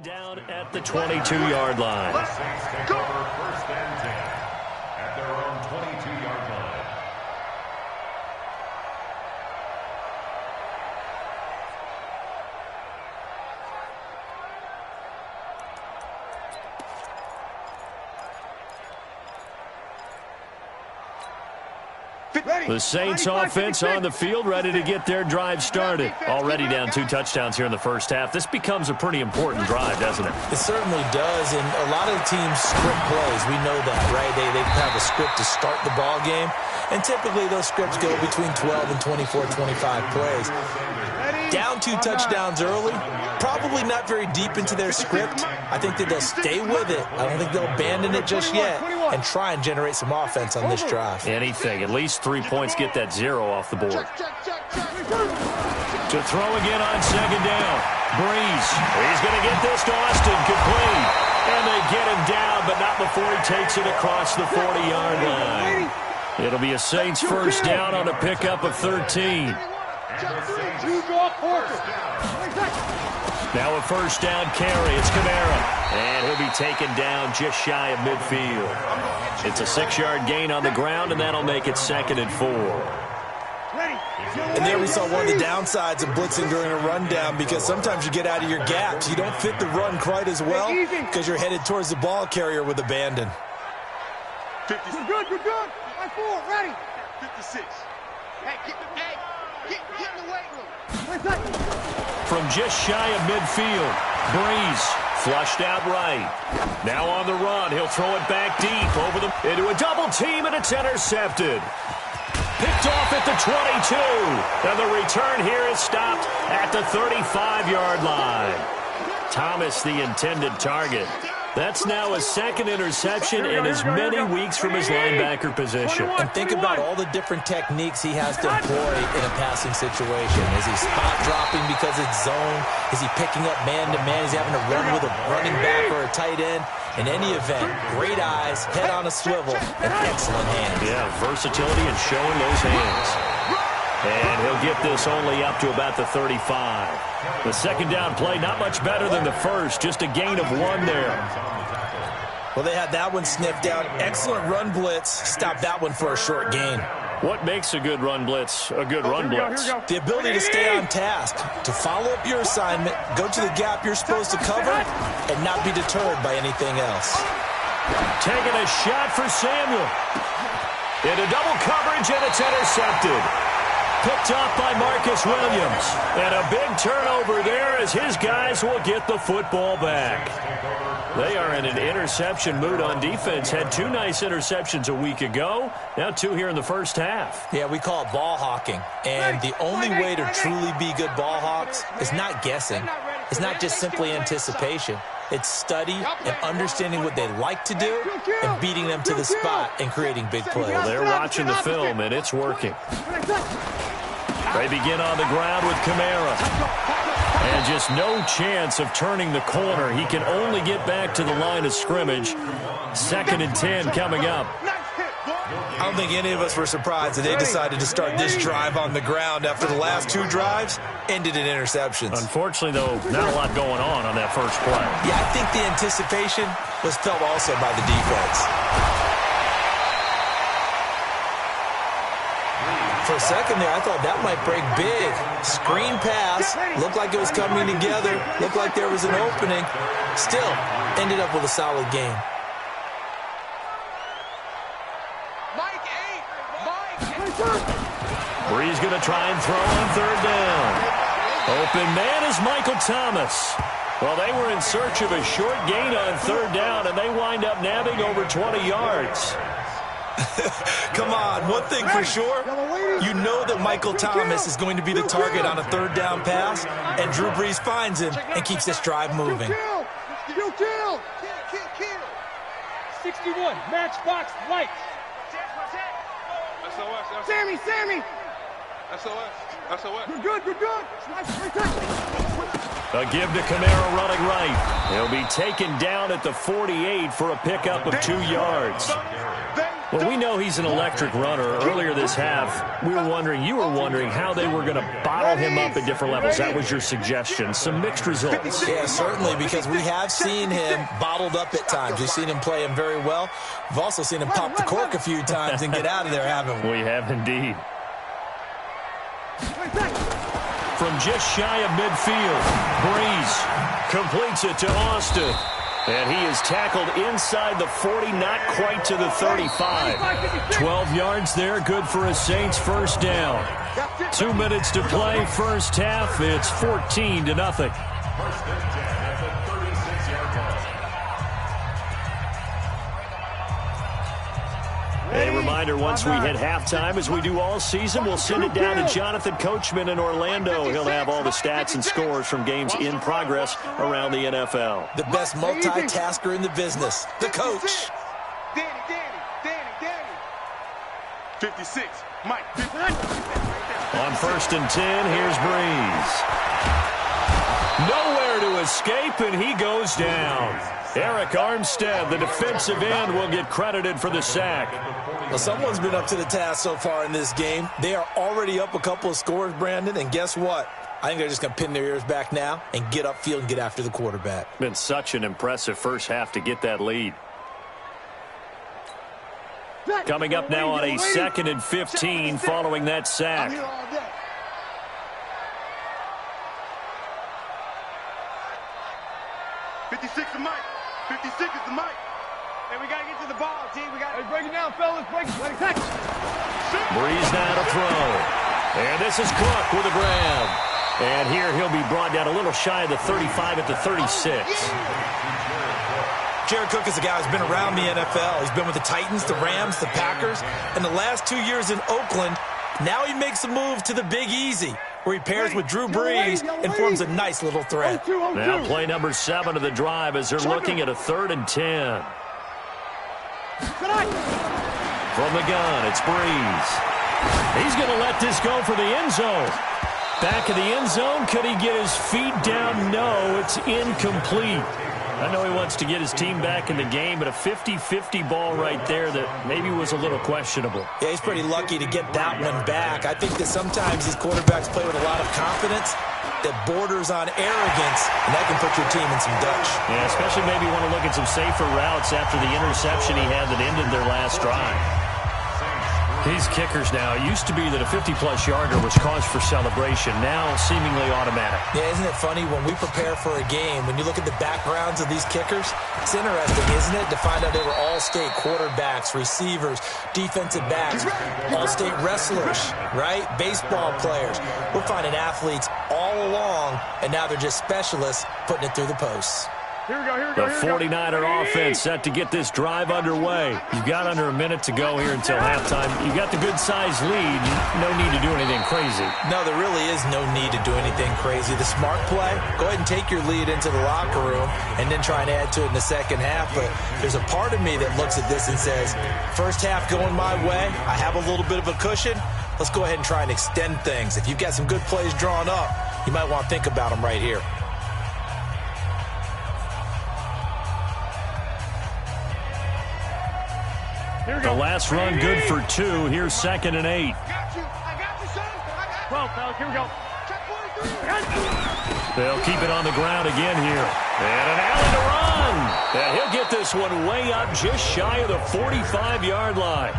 Down at the 22-yard line. The Saints take over first and 10 at their own 22-yard line. The Saints offense on the field, ready to get their drive started. Already down 2 touchdowns here in the first half. This becomes a pretty important drive, doesn't it? It certainly does, and a lot of the teams script plays. We know that, right? They have a script to start the ball game, and typically those scripts go between 12 and 24, 25 plays. Down 2 touchdowns early, probably not very deep into their script. I think that they'll stay with it. I don't think they'll abandon it just yet and try and generate some offense on this drive. Anything. At least 3 points, get that 0 off the board. To throw again on second down. Breeze. He's going to get this to Austin. Complete. And they get him down, but not before he takes it across the 40-yard line. It'll be a Saints first down on a pickup of 13. Now a first down carry. It's Kamara. And he'll be taken down just shy of midfield. It's a 6-yard gain on the ground, and that'll make it 2nd and 4. And there we saw one of the downsides of blitzing during a rundown, because sometimes you get out of your gaps. You don't fit the run quite as well because you're headed towards the ball carrier with abandon. You're good, you're good. 5-4, ready. 56. Hey, get in the weight room. From just shy of midfield, Breeze flushed out right. Now on the run, he'll throw it back deep into a double team, and it's intercepted. Picked off at the 22. And the return here is stopped at the 35-yard line. Thomas, the intended target. That's now his 2nd interception in as many weeks from his linebacker position. And think about all the different techniques he has to employ in a passing situation. Is he spot dropping because it's zone? Is he picking up man-to-man? Is he having to run with a running back or a tight end? In any event, great eyes, head on a swivel, and excellent hands. Yeah, versatility and showing those hands. And he'll get this only up to about the 35. The second down play, not much better than the first, just a gain of 1 there. Well, they had that one sniffed out. Excellent run blitz. Stopped that one for a short gain. What makes a good run blitz a good run blitz? The ability to stay on task, to follow up your assignment, go to the gap you're supposed to cover, and not be deterred by anything else. Taking a shot for Samuel. Into double coverage, and it's intercepted. Picked off by Marcus Williams. And a big turnover there as his guys will get the football back. They are in an interception mood on defense. Had 2 nice interceptions a week ago. Now 2 here in the first half. Yeah, we call it ball hawking. And the only way to truly be good ball hawks is not guessing. It's not just simply anticipation. It's study and understanding what they like to do and beating them to the spot and creating big plays. Well, they're watching the film, and it's working. They begin on the ground with Kamara. And just no chance of turning the corner. He can only get back to the line of scrimmage. 2nd and 10 coming up. I don't think any of us were surprised that they decided to start this drive on the ground after the last 2 drives ended in interceptions. Unfortunately, though, not a lot going on that first play. Yeah, I think the anticipation was felt also by the defense. For a second there, I thought that might break big. Screen pass, looked like it was coming together, looked like there was an opening. Still, ended up with a solid game. Breeze going to try and throw on 3rd down. Open man is Michael Thomas. Well, they were in search of a short gain on 3rd down, and they wind up nabbing over 20 yards. Come on, one thing for sure, you know that Michael Thomas is going to be the target on a 3rd down pass, and Drew Brees finds him and keeps this drive moving. Kill. 61, matchbox lights. Sammy. SOS. You're good. A give to Kamara running right. He'll be taken down at the 48 for a pickup of 2 yards. Well, we know he's an electric runner. Earlier this half, you were wondering how they were going to bottle him up at different levels. That was your suggestion. Some mixed results. Yeah, certainly, because we have seen him bottled up at times. We've seen him play him very well. We've also seen him pop the cork a few times and get out of there, haven't we? We have indeed. From just shy of midfield, Breeze completes it to Austin. And he is tackled inside the 40, not quite to the 35. 12 yards there, good for a Saints first down. 2 minutes to play, first half. It's 14-0. First and 10 at the 36-yard line. A reminder, once we hit halftime, as we do all season, we'll send it down to Jonathan Coachman in Orlando. He'll have all the stats and scores from games in progress around the NFL. The best multitasker in the business, the coach. Danny. 56, Mike. On first and 10, here's Breeze. Nowhere to escape, and he goes down. Eric Armstead, the defensive end, will get credited for the sack. Well, someone's been up to the task so far in this game. They are already up a couple of scores, Brandon, and guess what? I think they're just going to pin their ears back now and get upfield and get after the quarterback. Been such an impressive first half to get that lead. Coming up now on a 2nd and 15 following that sack. 56 is Mike. 56 is the Mike. Hey, we got to get to the ball, team. We got to break it down, fellas. Break it. Breeze now to throw. And this is Cook with a grab. And here he'll be brought down a little shy of the 35 at the 36. Jared Cook is a guy who's been around the NFL. He's been with the Titans, the Rams, the Packers. And the last 2 years in Oakland, now he makes a move to the Big Easy, where he pairs with Drew Brees and forms a nice little threat. Now play number 7 of the drive as they're looking at a 3rd and 10. From the gun, it's Brees. He's going to let this go for the end zone. Back of the end zone, could he get his feet down? No, it's incomplete. I know he wants to get his team back in the game, but a 50-50 ball right there that maybe was a little questionable. Yeah, he's pretty lucky to get that one back. I think that sometimes these quarterbacks play with a lot of confidence that borders on arrogance, and that can put your team in some Dutch. Yeah, especially maybe want to look at some safer routes after the interception he had that ended their last drive. These kickers now, it used to be that a 50-plus yarder was cause for celebration, now seemingly automatic. Yeah, isn't it funny when we prepare for a game, when you look at the backgrounds of these kickers, it's interesting, isn't it, to find out they were all-state quarterbacks, receivers, defensive backs, all-state wrestlers, right? Baseball players. We're finding athletes all along, and now they're just specialists putting it through the posts. The 49er offense set to get this drive underway. You've got under a minute to go here until halftime. You've got the good-sized lead. No need to do anything crazy. No, there really is no need to do anything crazy. The smart play, go ahead and take your lead into the locker room and then try and add to it in the second half. But there's a part of me that looks at this and says, first half going my way, I have a little bit of a cushion. Let's go ahead and try and extend things. If you've got some good plays drawn up, you might want to think about them right here. The last run good for 2. Here's 2nd and 8. I got you, son. 12, fellas. Here we go. They'll keep it on the ground again here. And an alley to run. And he'll get this one way up just shy of the 45-yard line.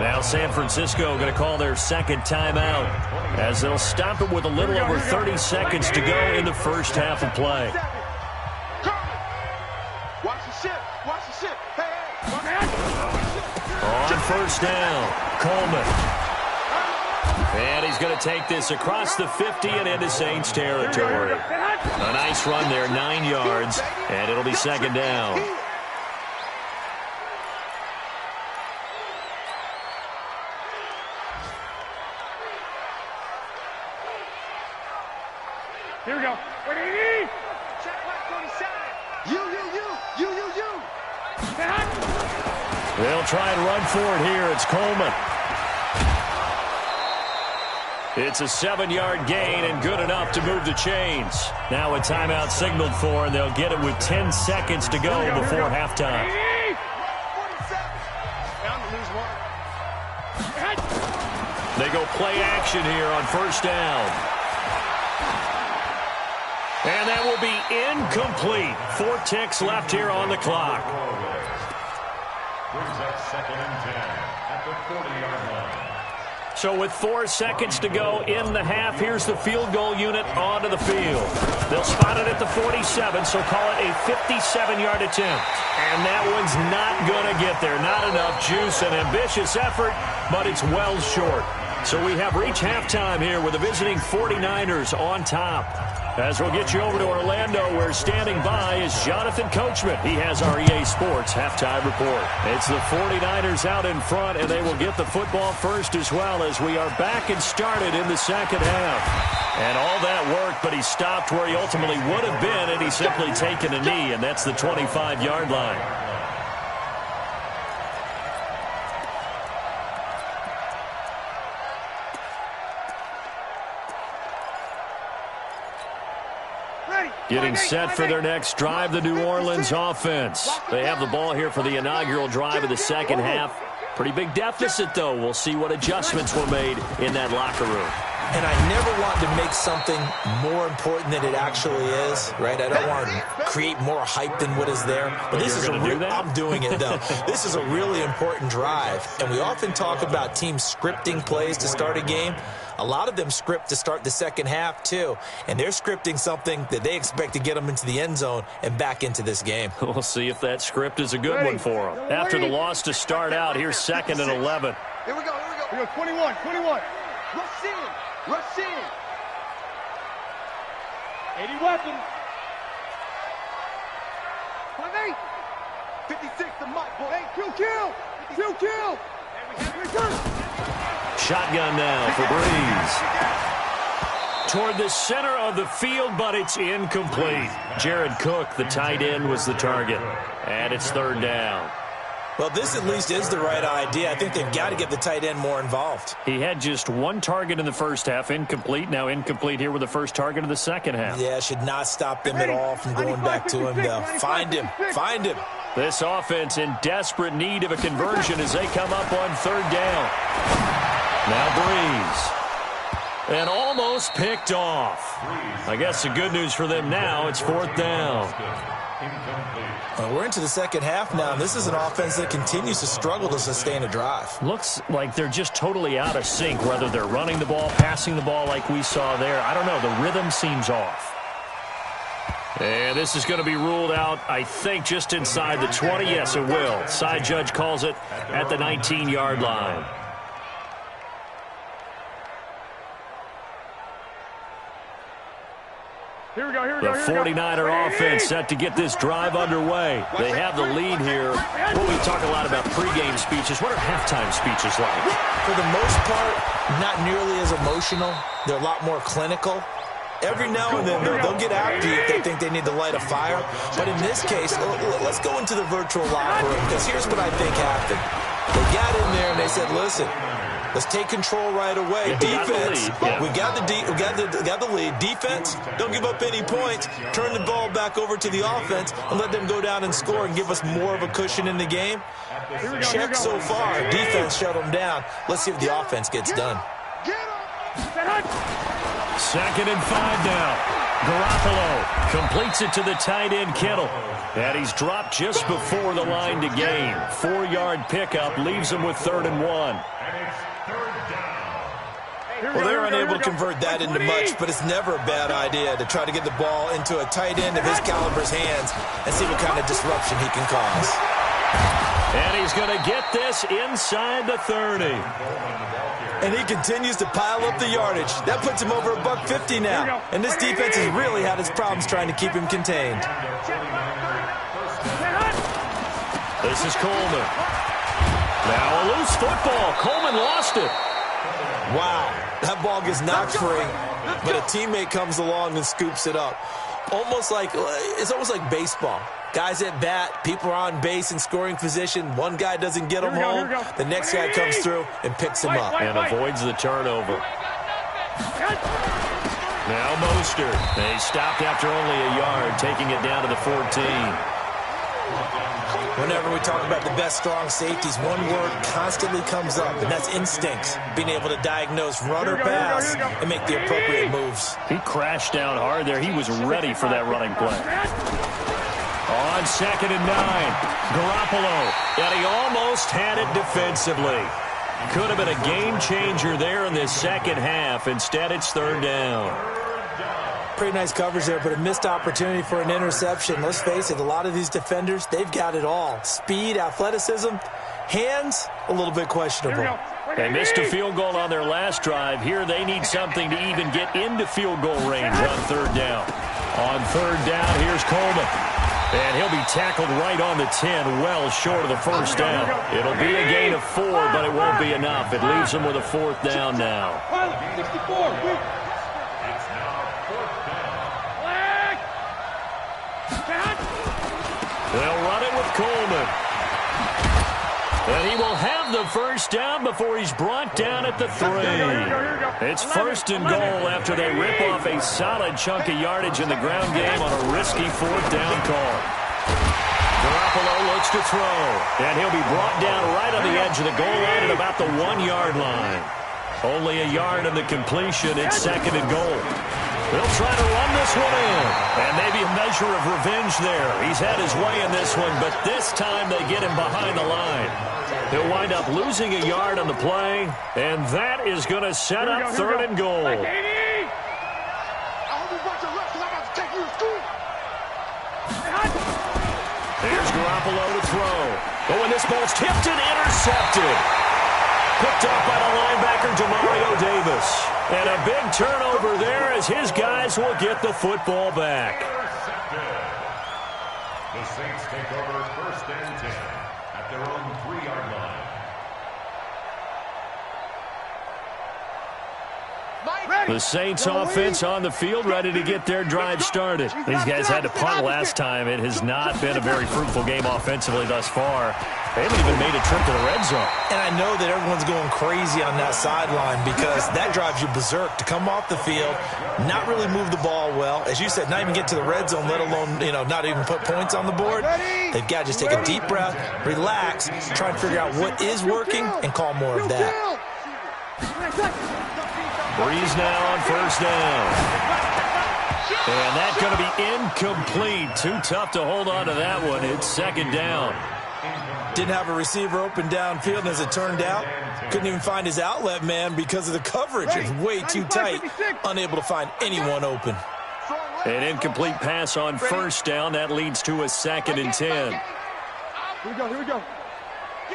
Now San Francisco going to call their second timeout as they'll stop it with a little over 30 seconds to go in the first half of play. Watch the ship. Watch the ship. Hey. On first down, Coleman. And he's going to take this across the 50 and into Saints territory. A nice run there, 9 yards, and it'll be 2nd down. Here we go. Check back 27. You. They'll try and run for it here. It's Coleman. It's a 7-yard gain and good enough to move the chains. Now a timeout signaled for, and they'll get it with 10 seconds to go before halftime. I'm going to lose one. go play action here on first down. And that will be incomplete. 4 ticks left here on the clock. Brings up 2nd and 10 at the 40-yard line. So with 4 seconds to go in the half, here's the field goal unit onto the field. They'll spot it at the 47, so call it a 57-yard attempt. And that one's not going to get there. Not enough juice, an ambitious effort, but it's well short. So we have reached halftime here with the visiting 49ers on top. As we'll get you over to Orlando, where standing by is Jonathan Coachman. He has our EA Sports halftime report. It's the 49ers out in front, and they will get the football first as well, as we are back and started in the second half. And all that worked, but he stopped where he ultimately would have been, and he's simply taken a knee, and that's the 25-yard line. Getting set for their next drive, the New Orleans offense. They have the ball here for the inaugural drive of the second half. Pretty big deficit, though. We'll see what adjustments were made in that locker room. And I never want to make something more important than it actually is, right? I don't want to create more hype than what is there. But this is I'm doing it, though. This is a really important drive. And we often talk about teams scripting plays to start a game. A lot of them script to start the second half, too. And they're scripting something that they expect to get them into the end zone and back into this game. We'll see if that script is a good one for them. After the loss to start out, here's 2nd and 11. Here we go, here we go. Here we go, 21. Rush in. 80 weapons. 5-8. 56 to Mike. Hey, kill. Shotgun now for Breeze. Toward the center of the field, but it's incomplete. Jared Cook, the tight end, was the target. And it's 3rd down. Well, this at least is the right idea. I think they've got to get the tight end more involved. He had just 1 target in the first half, incomplete. Now incomplete here with the first target of the second half. Yeah, should not stop them at all from going back to him, though. Find him. This offense in desperate need of a conversion as they come up on 3rd down. Now Breeze. And almost picked off. I guess the good news for them now, it's 4th down. We're into the second half now, and this is an offense that continues to struggle to sustain a drive. Looks like they're just totally out of sync, whether they're running the ball, passing the ball like we saw there. I don't know. The rhythm seems off. And this is going to be ruled out, I think, just inside the 20. Yes, it will. Side judge calls it at the 19-yard line. Here we go. The 49er offense set to get this drive underway. They have the lead here. Well, we talk a lot about pregame speeches. What are halftime speeches like? For the most part, not nearly as emotional. They're a lot more clinical. Every now and then, they'll get after you if they think they need to light a fire. But in this case, let's go into the virtual locker room, because here's what I think happened. They got in there and they said, listen, let's take control right away. Defense, we got the lead. Defense, don't give up any points. Turn the ball back over to the offense and let them go down and score and give us more of a cushion in the game. Check so far. Defense shut them down. Let's see if the offense gets done. 2nd and 5 now. Garoppolo completes it to the tight end, Kittle. And he's dropped just before the line to gain. 4-yard pickup leaves him with 3rd and 1. Well, they're unable to convert that into much, but it's never a bad idea to try to get the ball into a tight end of his caliber's hands and see what kind of disruption he can cause. And he's going to get this inside the 30. And he continues to pile up the yardage. That puts him over $150 now. And this defense has really had its problems trying to keep him contained. This is Coleman. Now a loose football. Coleman lost it. Wow, that ball gets knocked free, but a teammate comes along and scoops it up. It's almost like baseball. Guys at bat, people are on base in scoring position. One guy doesn't get him home. The next guy comes through and picks him up. And avoids the turnover. Now Mostert. They stopped after only a yard, taking it down to the 14. Whenever we talk about the best strong safeties, one word constantly comes up, and that's instincts. Being able to diagnose run or pass and make the appropriate moves. He crashed down hard there. He was ready for that running play. On 2nd and 9, Garoppolo, and he almost had it defensively. Could have been a game changer there in this second half. Instead, it's 3rd down. Pretty nice coverage there, but a missed opportunity for an interception. Let's face it, a lot of these defenders, they've got it all. Speed, athleticism, hands, a little bit questionable. They missed a field goal on their last drive. Here they need something to even get into field goal range on 3rd down. On 3rd down, here's Coleman. And he'll be tackled right on the 10, well short of the 1st down. It'll be a gain of 4, but it won't be enough. It leaves them with a 4th down now. 64, They'll run it with Coleman. And he will have the 1st down before he's brought down at the 3. It's 1st and goal after they rip off a solid chunk of yardage in the ground game on a risky 4th down call. Garoppolo looks to throw, and he'll be brought down right on the edge of the goal line at about the 1-yard line. Only a yard in the completion. It's 2nd and goal. They'll try to run this one in, and maybe a measure of revenge there. He's had his way in this one, but this time they get him behind the line. He'll wind up losing a yard on the play, and that is going to set up 3rd and goal. Here's Garoppolo to throw. Oh, and this ball's tipped and intercepted. Picked off by the linebacker, Demario Davis. And a big turnover there as his guys will get the football back. The Saints take over 1st and 10 at their own 3-yard line. The Saints offense on the field, ready to get their drive started. These guys had to punt last time. It has not been a very fruitful game offensively thus far. They haven't even made a trip to the red zone. And I know that everyone's going crazy on that sideline because that drives you berserk to come off the field, not really move the ball well. As you said, not even get to the red zone, let alone, not even put points on the board. They've got to just take a deep breath, relax, try and figure out what is working, and call more of that. Breeze now on 1st down. And that's going to be incomplete. Too tough to hold on to that one. It's 2nd down. Didn't have a receiver open downfield, and as it turned out, couldn't even find his outlet man because of the coverage. It's way too tight, unable to find anyone open. An incomplete pass on 1st down. That leads to a 2nd and 10. Here we go. Give me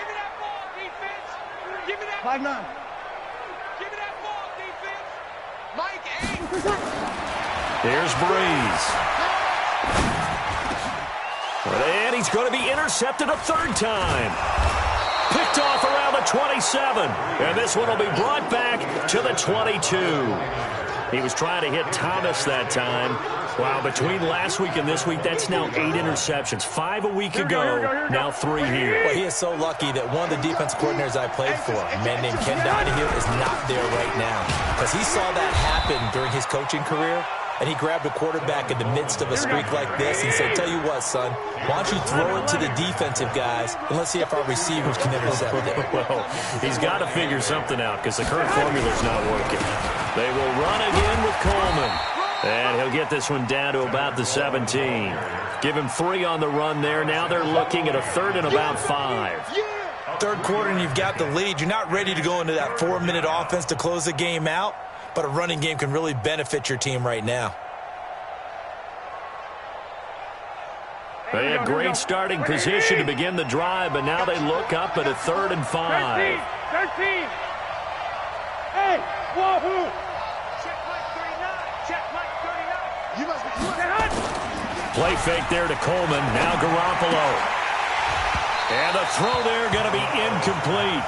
that ball, defense. Give me that 5-9. Give me that ball, defense. Mike 8. Here's Breeze. And he's going to be intercepted a 3rd time. Picked off around the 27. And this one will be brought back to the 22. He was trying to hit Thomas that time. Wow, between last week and this week, that's now 8 interceptions. 5 a week ago, now 3 here. Well, he is so lucky that one of the defense coordinators I played for, a man named Ken Donahue, is not there right now. Because he saw that happen during his coaching career, and he grabbed a quarterback in the midst of a streak like this and said, tell you what, son, why don't you throw it to the defensive guys, and let's see if our receivers can intercept it. Well, he's got to figure something out because the current formula's not working. They will run again with Coleman. And he'll get this one down to about the 17. Give him 3 on the run there. Now they're looking at a 3rd and about 5. 3rd quarter and you've got the lead. You're not ready to go into that 4-minute offense to close the game out, but a running game can really benefit your team right now. They had great starting position to begin the drive, but now they look up at a 3rd and 5. 13. Hey, wahoo! Check Mike 39. Check Mike 39. You must be Play fake there to Coleman. Now Garoppolo. And the throw there going to be incomplete.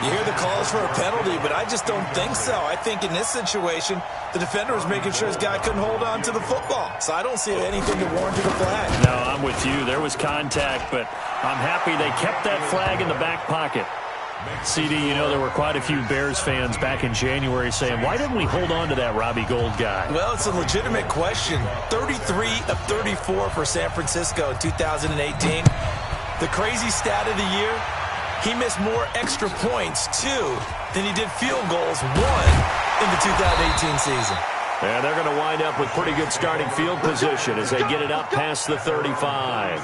You hear the calls for a penalty, but I just don't think so. I think in this situation, the defender was making sure his guy couldn't hold on to the football. So I don't see anything to warrant a flag. No, I'm with you. There was contact, but I'm happy they kept that flag in the back pocket. CD, there were quite a few Bears fans back in January saying, why didn't we hold on to that Robbie Gould guy? Well, it's a legitimate question. 33 of 34 for San Francisco in 2018. The crazy stat of the year, he missed more extra points, 2, than he did field goals, 1, in the 2018 season. And they're going to wind up with pretty good starting field position as they get it up past the 35.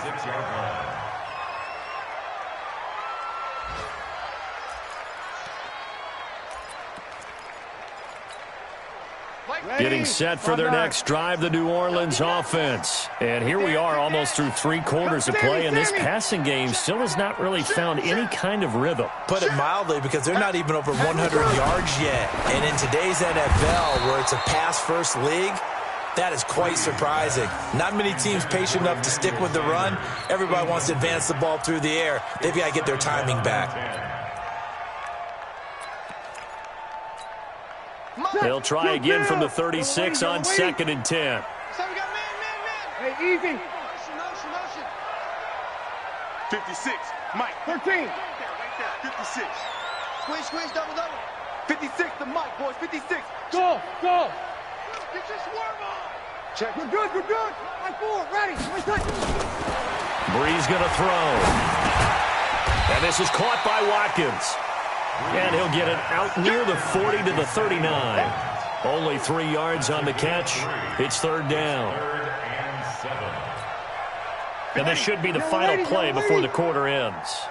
Getting set for their next drive, the New Orleans offense. And here we are almost through 3 quarters of play, and this passing game still has not really found any kind of rhythm. Put it mildly, because they're not even over 100 yards yet. And in today's NFL, where it's a pass-first league, that is quite surprising. Not many teams patient enough to stick with the run. Everybody wants to advance the ball through the air. They've got to get their timing back. They'll try again from the 36 on 2nd and 10. So we got man. Hey, easy. Motion. 56, Mike. 13. 56. Squeeze, double. 56 to Mike, boys. 56. Go. Get your swerve on. Check. We're good. On 4, ready. Breeze going to throw. And this is caught by Watkins. And he'll get it out near the 40 to the 39. Only 3 yards on the catch. It's 3rd down. And this should be the final play before the quarter ends.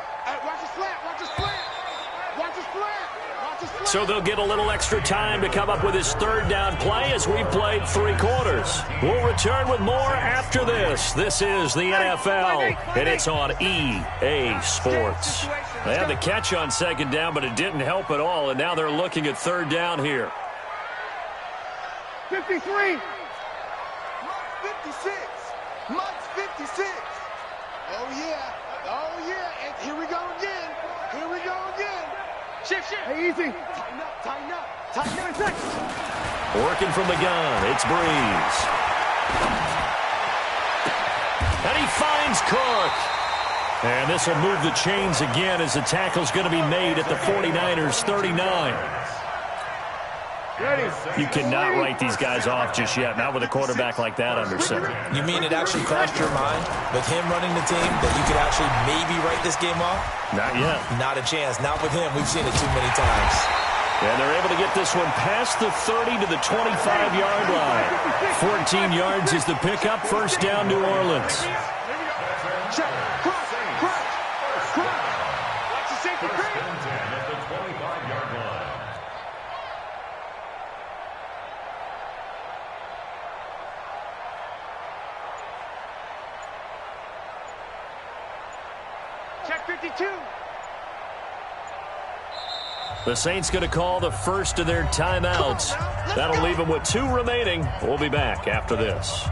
So they'll get a little extra time to come up with his 3rd down play as we've played 3 quarters. We'll return with more after this. This is the NFL, and it's on EA Sports. They had the catch on 2nd down, but it didn't help at all, and now they're looking at 3rd down here. 53. Mike's 56. Oh, yeah. And here we go again. Shift. Hey, easy. Tighten up. Working from the gun, it's Breeze. And he finds Cook. And this will move the chains again as the tackle's going to be made at the 49ers' 39. You cannot write these guys off just yet, not with a quarterback like that under center. You mean it actually crossed your mind, with him running the team, that you could actually maybe write this game off? Not yet. Not a chance. Not with him. We've seen it too many times. And they're able to get this one past the 30 to the 25-yard line. 14 yards is the pickup. 1st down, New Orleans. Check. Cross. Watch the safety creep. At the 25-yard line. Check 52. The Saints going to call the first of their timeouts. That'll leave them with 2 remaining. We'll be back after this.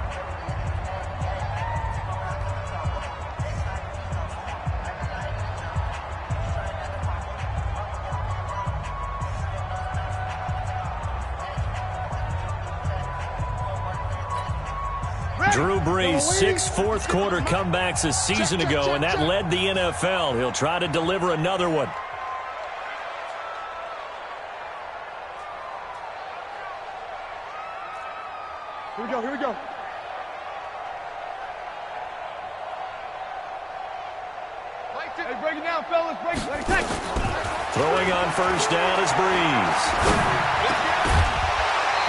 Drew Brees, 6 fourth-quarter comebacks a season ago, and that led the NFL. He'll try to deliver another one. Here we go. Hey, break it down, fellas. Let it catch. Throwing on 1st down is Breeze.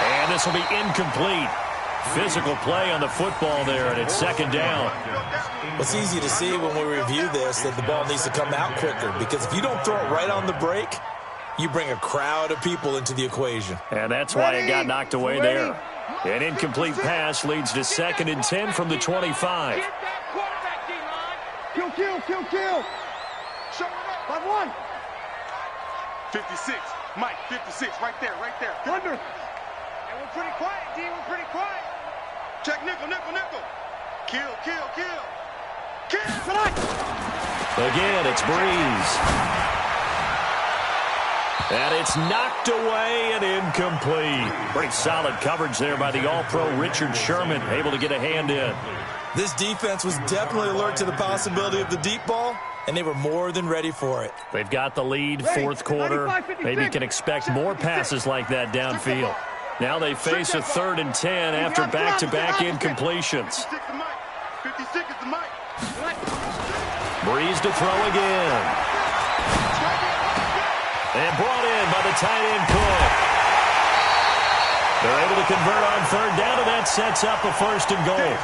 And this will be incomplete. Physical play on the football there, and it's 2nd down. It's easy to see when we review this that the ball needs to come out quicker, because if you don't throw it right on the break, you bring a crowd of people into the equation. And that's why it got knocked away there. An incomplete pass leads to 2nd and 10 from the 25. Get that quarterback, D-line. Kill. Show it up. 5-1. 56, Mike. 56, right there. Under. And we're pretty quiet, D. Check nickel. Kill. Again, it's Breeze. And it's knocked away and incomplete. Pretty solid coverage there by the All-Pro Richard Sherman, able to get a hand in. This defense was definitely alert to the possibility of the deep ball, and they were more than ready for it. They've got the lead, 4th quarter. Maybe can expect more passes like that downfield. Now they face a 3rd and 10 after back-to-back incompletions. 56 to Mike. 56 is to Mike. Breeze to throw again. And brought in by the tight end Cook. They're able to convert on third down, and that sets up a first and goal.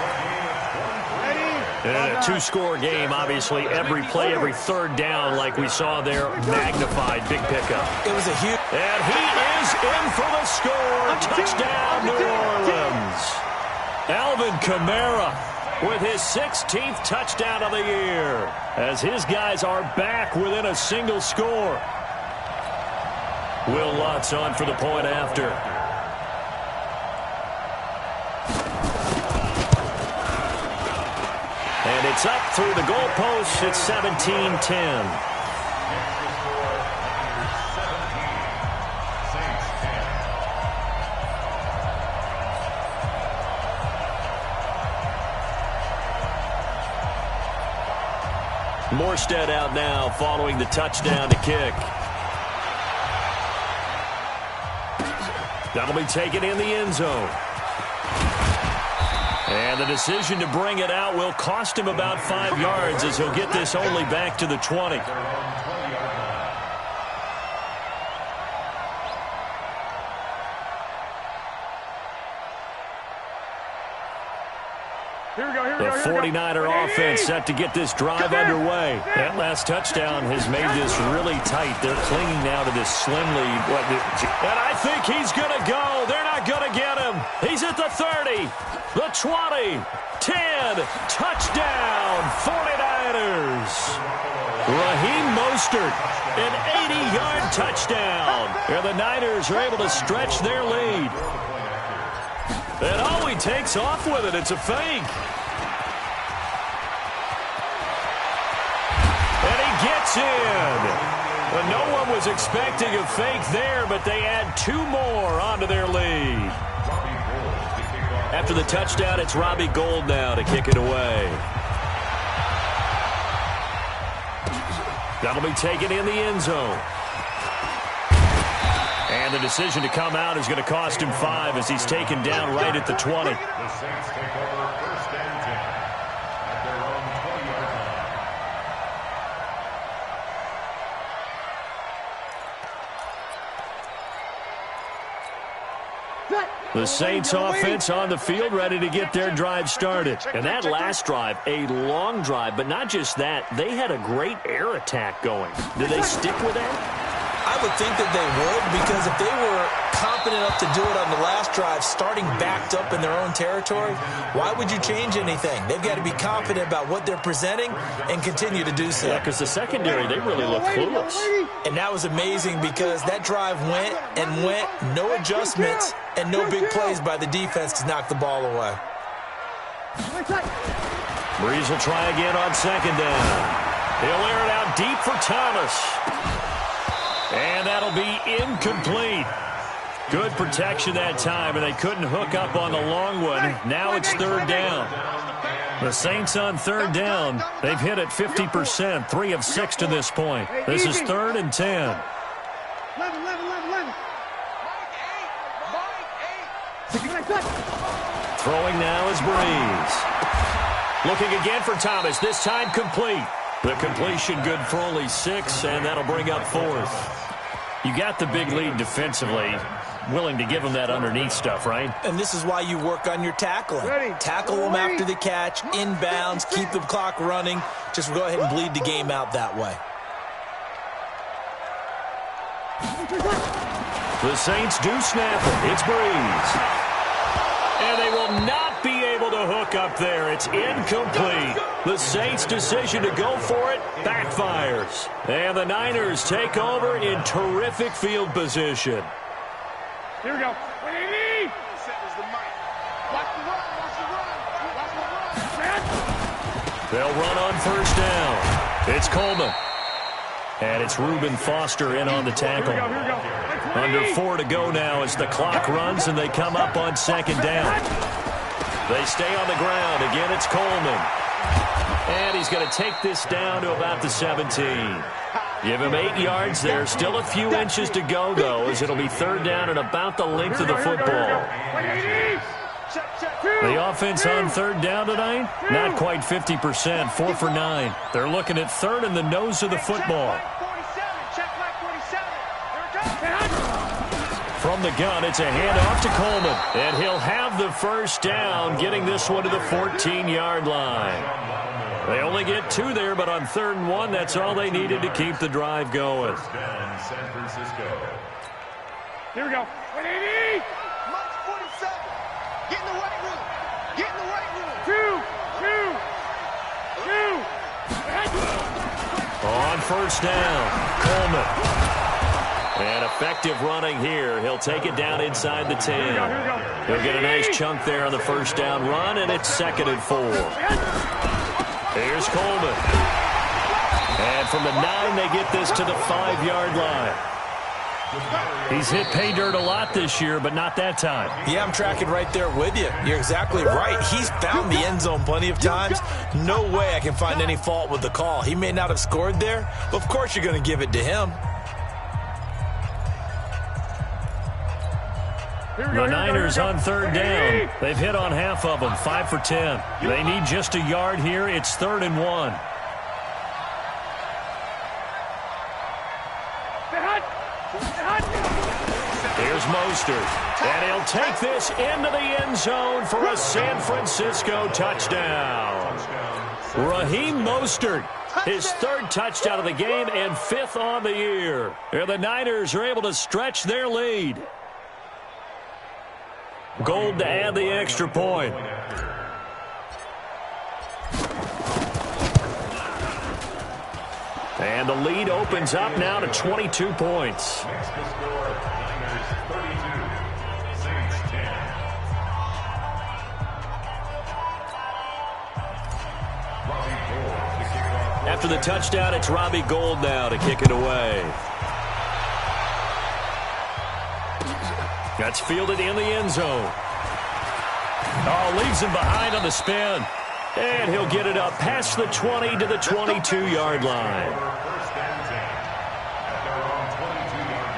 And a two-score game, obviously, every play, every third down, like we saw there, magnified, big pickup. It was a huge... And he is in for the score. Touchdown, New Orleans. Alvin Kamara with his 16th touchdown of the year, as his guys are back within a single score. Will Lutz on for the point after. And it's up through the goalposts. It's 17-10. Morstead out now following the touchdown to kick. That'll be taken in the end zone. And the decision to bring it out will cost him about 5 yards, as he'll get this only back to the 20. The 49er offense set to get this drive underway. That last touchdown has made this really tight. They're clinging now to this slim lead. And I think he's going to go. They're not going to get him. He's at the 30, the 20, 10. Touchdown, 49ers. Raheem Mostert, an 80-yard touchdown. And the Niners are able to stretch their lead. And oh, he takes off with it. It's a fake. And he gets in. Well, no one was expecting a fake there, but they add 2 more onto their lead. After the touchdown, it's Robbie Gould now to kick it away. That'll be taken in the end zone. And the decision to come out is going to cost him 5 as he's taken down right at the 20. The Saints take over first and 10 at their own 20-yard line. The Saints offense on the field, ready to get their drive started. And that last drive, a long drive, but not just that, they had a great air attack going. Do they stick with that? I would think that they would, because if they were confident enough to do it on the last drive, starting backed up in their own territory, why would you change anything? They've got to be confident about what they're presenting and continue to do so. Yeah, because the secondary, they really look clueless. And that was amazing, because that drive went and went, no adjustments and no big plays by the defense to knock the ball away. Breeze will try again on second down. He'll air it out deep for Thomas. And that'll be incomplete. Good protection that time, and they couldn't hook up on the long one. Now it's third down. The Saints on third down. They've hit it 50%, 3 of 6 to this point. This is 3rd and 10. 11. Throwing now is Breeze. Looking again for Thomas, this time complete. The completion good for only 6, and that'll bring up 4th. You got the big lead defensively, willing to give them that underneath stuff, right? And this is why you work on your tackling. Tackle them after the catch, inbounds, keep the clock running. Just go ahead and bleed the game out that way. The Saints do snap it. It's Breeze. And they will not be able to hook up there. It's incomplete. The Saints' decision to go for it backfires. And the Niners take over in terrific field position. Here we go. They'll run on first down. It's Coleman. And it's Reuben Foster in on the tackle. Under 4 to go now as the clock runs and they come up on second down. They stay on the ground. Again, it's Coleman. And he's going to take this down to about the 17. Give him 8 yards there. Still a few inches to go, though, as it'll be third down and about the length of the football. The offense on third down tonight, not quite 50%, 4 for 9. They're looking at third in the nose of the football. From the gun, it's a handoff to Coleman. And he'll have the first down, getting this one to the 14-yard line. They only get 2 there, but on 3rd and 1, that's all they needed to keep the drive going. First down, San Francisco. Here we go. 180. Mike 47. Get in the right room. Get in the right room. 2. On first down, Coleman. And effective running here. He'll take it down inside the 10. Here we go. He'll get a nice chunk there on the first down run, and it's 2nd and 4. Here's Coleman. And from the 9, they get this to the 5-yard line. He's hit pay dirt a lot this year, but not that time. Yeah, I'm tracking right there with you. You're exactly right. He's found the end zone plenty of times. No way I can find any fault with the call. He may not have scored there, but of course you're going to give it to him. The Niners on 3rd down. They've hit on half of them, 5 for 10. They need just a yard here. It's 3rd and 1. Here's Mostert. And he'll take this into the end zone for a San Francisco touchdown. Raheem Mostert, his 3rd touchdown of the game and 5th on the year. And the Niners are able to stretch their lead. Gold to add the extra point. And the lead opens up now to 22 points. Next to score, Niners 32, Saints 10. Robbie Gould to kick off. After the touchdown, it's Robbie Gould now to kick it away. That's fielded in the end zone. Oh, leaves him behind on the spin. And he'll get it up past the 20 to the 22-yard line. First and 10 at their own 22-yard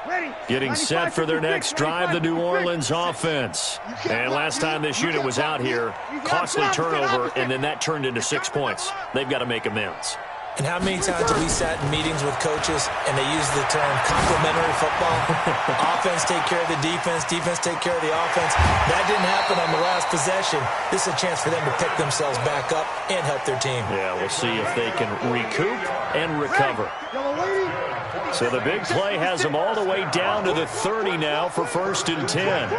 line. Getting set for their next drive, the New Orleans offense. And last time this unit was out here, costly turnover, and then that turned into 6 points. They've got to make amends. And how many times have we sat in meetings with coaches and they use the term complementary football? Offense take care of the defense, defense take care of the offense. That didn't happen on the last possession. This is a chance for them to pick themselves back up and help their team. Yeah, we'll see if they can recoup and recover. So the big play has them all the way down to the 30 now for 1st and 10.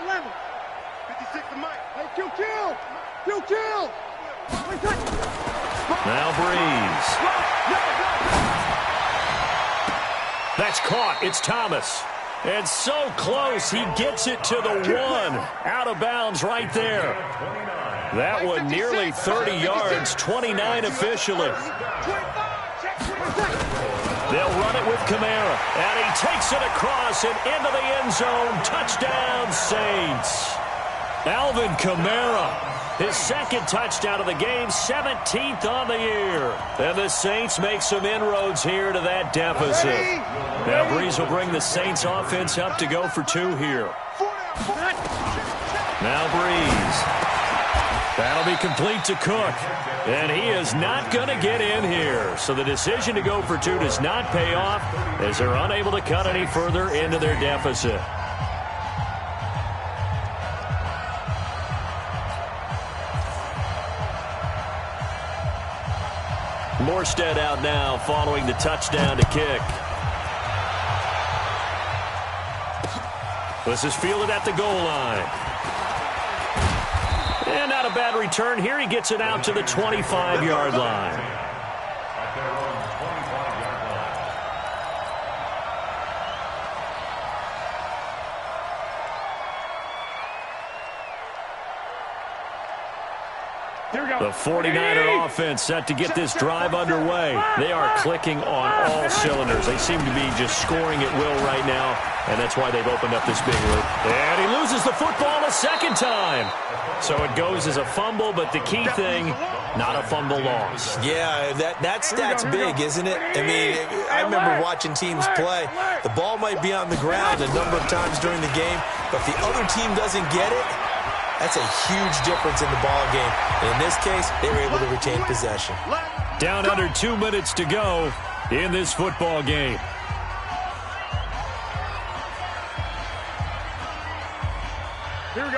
Level. 56 to Mike. Hey, kill. Now Breeze. That's caught. It's Thomas. And so close, he gets it to the 1. Out of bounds right there. That one nearly 30 yards, 29 officially. They'll run it with Kamara. And he takes it across and into the end zone. Touchdown, Saints. Alvin Kamara, his 2nd touchdown of the game, 17th on the year. And the Saints make some inroads here to that deficit. Now Breeze will bring the Saints offense up to go for 2 here. Now Breeze. That'll be complete to Cook. And he is not going to get in here. So the decision to go for 2 does not pay off as they're unable to cut any further into their deficit. Morstead out now following the touchdown to kick. This is fielded at the goal line. And not a bad return here. He gets it out to the 25-yard line. At their own 25-yard line. The 49er offense set to get this drive underway. They are clicking on all cylinders. They seem to be just scoring at will right now, and that's why they've opened up this big lead. And he loses the football a second time. So it goes as a fumble, but the key thing, not a fumble loss. Yeah, that stat's big, isn't it? I mean, I remember watching teams play. The ball might be on the ground a number of times during the game, but if the other team doesn't get it, that's a huge difference in the ball game. And in this case, they were able to retain possession. Down under 2 minutes to go in this football game.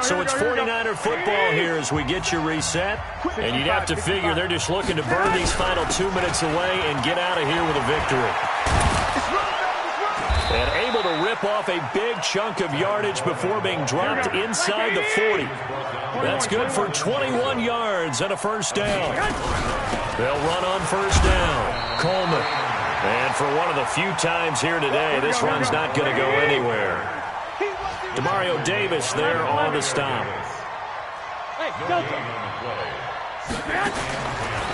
So it's 49er football here as we get you reset. And you'd have to figure they're just looking to burn these final 2 minutes away and get out of here with a victory. And able to rip off a big chunk of yardage before being dropped inside the 40. That's good for 21 yards and a first down. They'll run on first down. Coleman. And for one of the few times here today, this run's not going to go anywhere. Demario Davis there on the stop.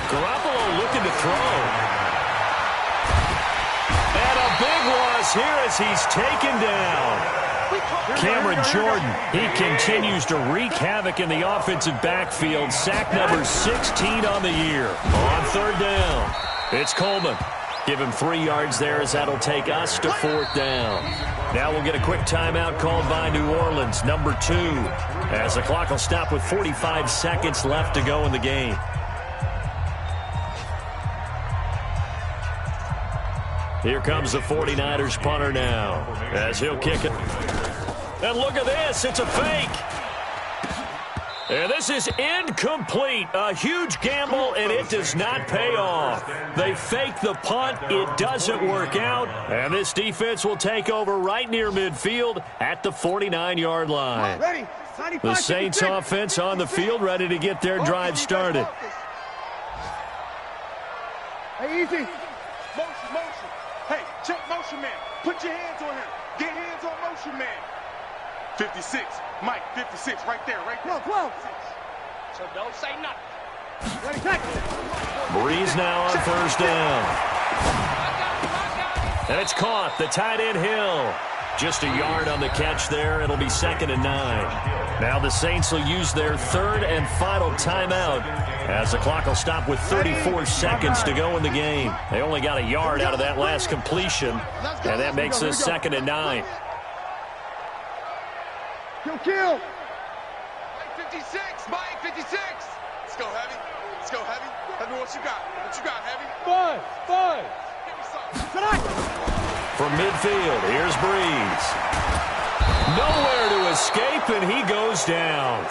Garoppolo looking to throw. And a big loss here as he's taken down. Cameron Jordan, he continues to wreak havoc in the offensive backfield. Sack number 16 on the year. On third down, it's Coleman. Give him 3 yards there as that'll take us to fourth down. Now we'll get a quick timeout called by New Orleans, number 2, as the clock will stop with 45 seconds left to go in the game. Here comes the 49ers punter now as he'll kick it. And look at this, it's a fake. And this is incomplete. A huge gamble, and it does not pay off. They fake the punt. It doesn't work out. And this defense will take over right near midfield at the 49-yard line. The Saints offense on the field, ready to get their drive started. Hey, easy. Motion. Hey, check motion man. Put your hands on him. Get hands on motion man. 56. Mike, 56, right there. 12. So don't say nothing. Ready, tackle. Breeze now on first down. And it's caught. The tight end Hill. Just a yard on the catch there. It'll be 2nd and 9. Now the Saints will use their third and final timeout as the clock will stop with 34 seconds to go in the game. They only got a yard out of that last completion, and that makes this 2nd and 9. Kill. Mike 56, Mike 56. Let's go, Heavy. Heavy, what you got? Heavy? Five. Give me something. From midfield, here's Breeze. Nowhere to escape, and he goes down.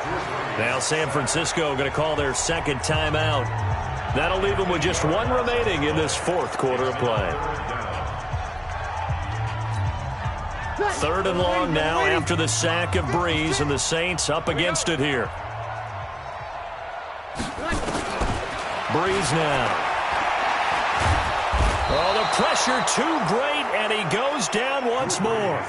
Now San Francisco going to call their second timeout. That'll leave them with just 1 remaining in this 4th quarter of play. 3rd and long now after the sack of Breeze, and the Saints up against it here. Breeze now. Oh, the pressure too great, and he goes down once more.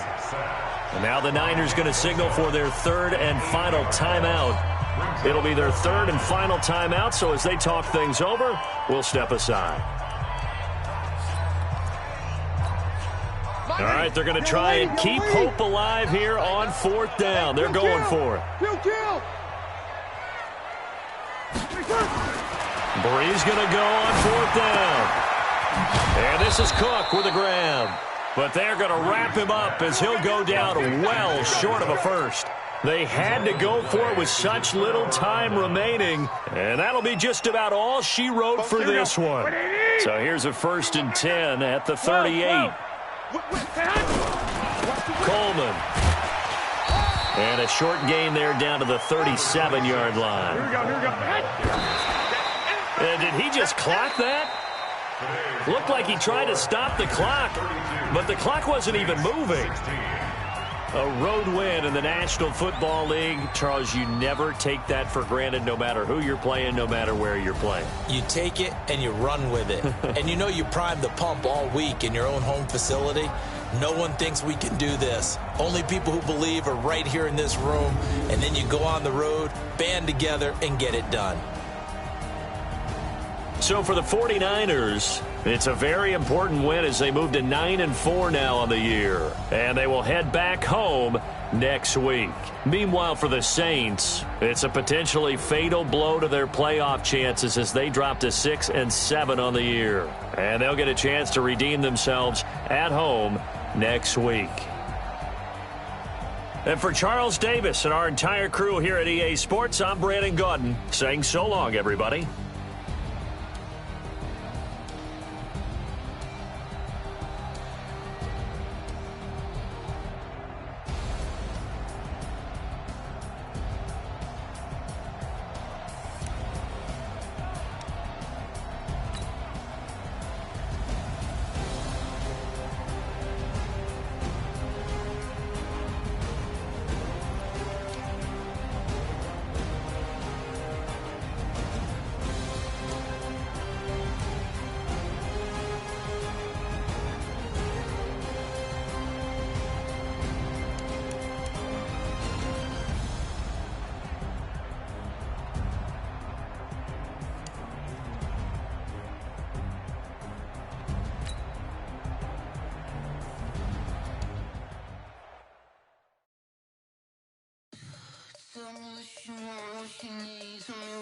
And now the Niners going to signal for their 3rd and final timeout. It'll be their 3rd and final timeout, so as they talk things over, we'll step aside. All right, they're going to try and keep hope alive here on 4th down. They're going for it. Kill. Breeze going to go on 4th down. And this is Cook with a grab. But they're going to wrap him up as he'll go down well short of a first. They had to go for it with such little time remaining. And that'll be just about all she wrote for this one. So here's a 1st and 10 at the 38. Coleman. And a short gain there down to the 37-yard line. And did he just clock that? Looked like he tried to stop the clock, but the clock wasn't even moving. A road win in the National Football League. Charles, you never take that for granted, no matter who you're playing, no matter where you're playing. You take it and you run with it. And you know you primed the pump all week in your own home facility. No one thinks we can do this. Only people who believe are right here in this room. And then you go on the road, band together, and get it done. So for the 49ers, it's a very important win as they move to 9-4 now on the year. And they will head back home next week. Meanwhile, for the Saints, it's a potentially fatal blow to their playoff chances as they drop to 6-7 on the year. And they'll get a chance to redeem themselves at home next week. And for Charles Davis and our entire crew here at EA Sports, I'm Brandon Gaudin saying so long, everybody. Tell me what she want, what she needs.